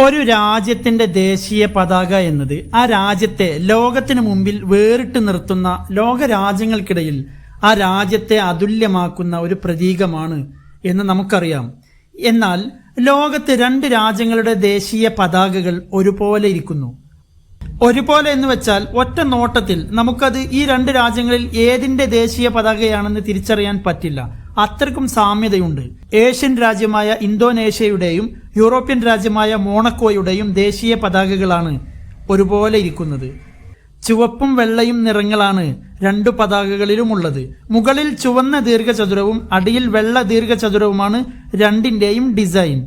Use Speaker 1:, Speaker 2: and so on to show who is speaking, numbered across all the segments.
Speaker 1: ഒരു രാജ്യത്തിന്റെ ദേശീയ പതാക എന്നത് ആ രാജ്യത്തെ ലോകത്തിന് മുമ്പിൽ വേറിട്ട് നിർത്തുന്ന ലോക രാജ്യങ്ങൾക്കിടയിൽ ആ രാജ്യത്തെ അതുല്യമാക്കുന്ന ഒരു പ്രതീകമാണ് എന്ന് നമുക്കറിയാം. എന്നാൽ ലോകത്ത് രണ്ട് രാജ്യങ്ങളുടെ ദേശീയ പതാകകൾ ഒരുപോലെ ഇരിക്കുന്നു. ഒരുപോലെ എന്ന് വെച്ചാൽ ഒറ്റ നോട്ടത്തിൽ നമുക്കത് ഈ രണ്ട് രാജ്യങ്ങളിൽ ഏതിന്റെ ദേശീയ പതാകയാണെന്ന് തിരിച്ചറിയാൻ പറ്റില്ല. അത്രക്കും സാമ്യതയുണ്ട്. ഏഷ്യൻ രാജ്യമായ ഇന്തോനേഷ്യയുടെയും യൂറോപ്യൻ രാജ്യമായ മോണക്കോയുടെയും ദേശീയ പതാകകളാണ് ഒരുപോലെ ഇരിക്കുന്നത്. ചുവപ്പും വെള്ളയും നിറങ്ങളാണ് രണ്ടു പതാകകളിലുമുള്ളത്. മുകളിൽ ചുവന്ന ദീർഘചതുരവും അടിയിൽ വെള്ള ദീർഘചതുരവുമാണ് രണ്ടിന്റെയും ഡിസൈൻ.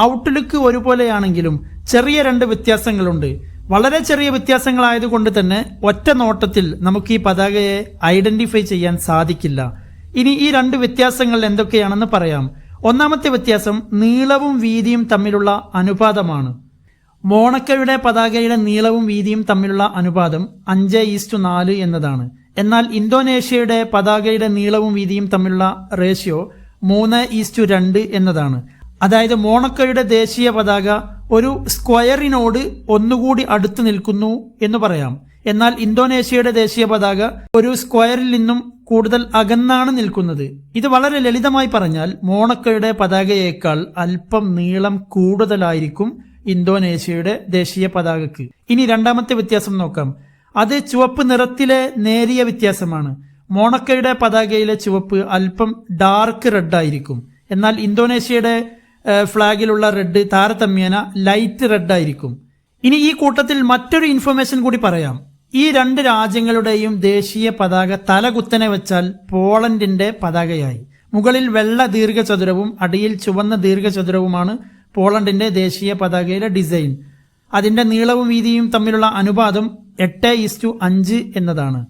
Speaker 1: ഔട്ട്ലുക്ക് ഒരുപോലെയാണെങ്കിലും ചെറിയ രണ്ട് വ്യത്യാസങ്ങളുണ്ട്. വളരെ ചെറിയ വ്യത്യാസങ്ങളായതുകൊണ്ട് തന്നെ ഒറ്റ നോട്ടത്തിൽ നമുക്ക് ഈ പതാകയെ ഐഡന്റിഫൈ ചെയ്യാൻ സാധിക്കില്ല. ഇനി ഈ രണ്ട് വ്യത്യാസങ്ങൾ എന്തൊക്കെയാണെന്ന് പറയാം. ഒന്നാമത്തെ വ്യത്യാസം നീളവും വീതിയും തമ്മിലുള്ള അനുപാതമാണ്. മോണക്കയുടെ പതാകയുടെ നീളവും വീതിയും തമ്മിലുള്ള അനുപാതം 5:4 എന്നതാണ്. എന്നാൽ ഇന്തോനേഷ്യയുടെ പതാകയുടെ നീളവും വീതിയും തമ്മിലുള്ള റേഷ്യോ 3:2 എന്നതാണ്. അതായത് മോണക്കയുടെ ദേശീയ പതാക ഒരു സ്ക്വയറിനോട് ഒന്നുകൂടി അടുത്ത് നിൽക്കുന്നു എന്ന് പറയാം. എന്നാൽ ഇന്തോനേഷ്യയുടെ ദേശീയ പതാക ഒരു സ്ക്വയറിൽ നിന്നും കൂടുതൽ അകന്നാണ് നിൽക്കുന്നത്. ഇത് വളരെ ലളിതമായി പറഞ്ഞാൽ മോണക്കയുടെ പതാകയേക്കാൾ അല്പം നീളം കൂടുതലായിരിക്കും ഇന്തോനേഷ്യയുടെ ദേശീയ പതാകക്ക്. ഇനി രണ്ടാമത്തെ വ്യത്യാസം നോക്കാം. അത് ചുവപ്പ് നിറത്തിലെ നേരിയ വ്യത്യാസമാണ്. മോണക്കയുടെ പതാകയിലെ ചുവപ്പ് അല്പം ഡാർക്ക് റെഡ് ആയിരിക്കും. എന്നാൽ ഇന്തോനേഷ്യയുടെ ഫ്ലാഗിലുള്ള റെഡ് താരതമ്യേന ലൈറ്റ് റെഡ് ആയിരിക്കും. ഇനി ഈ കൂട്ടത്തിൽ മറ്റൊരു ഇൻഫർമേഷൻ കൂടി പറയാം. ഈ രണ്ട് രാജ്യങ്ങളുടെയും ദേശീയ പതാക തലകുത്തനെ വെച്ചാൽ പോളണ്ടിന്റെ പതാകയായി. മുകളിൽ വെള്ള ദീർഘചതുരവും അടിയിൽ ചുവന്ന ദീർഘചതുരവുമാണ് പോളണ്ടിന്റെ ദേശീയ പതാകയിലെ ഡിസൈൻ. അതിന്റെ നീളവും വീതിയും തമ്മിലുള്ള അനുപാതം 8:5 എന്നതാണ്.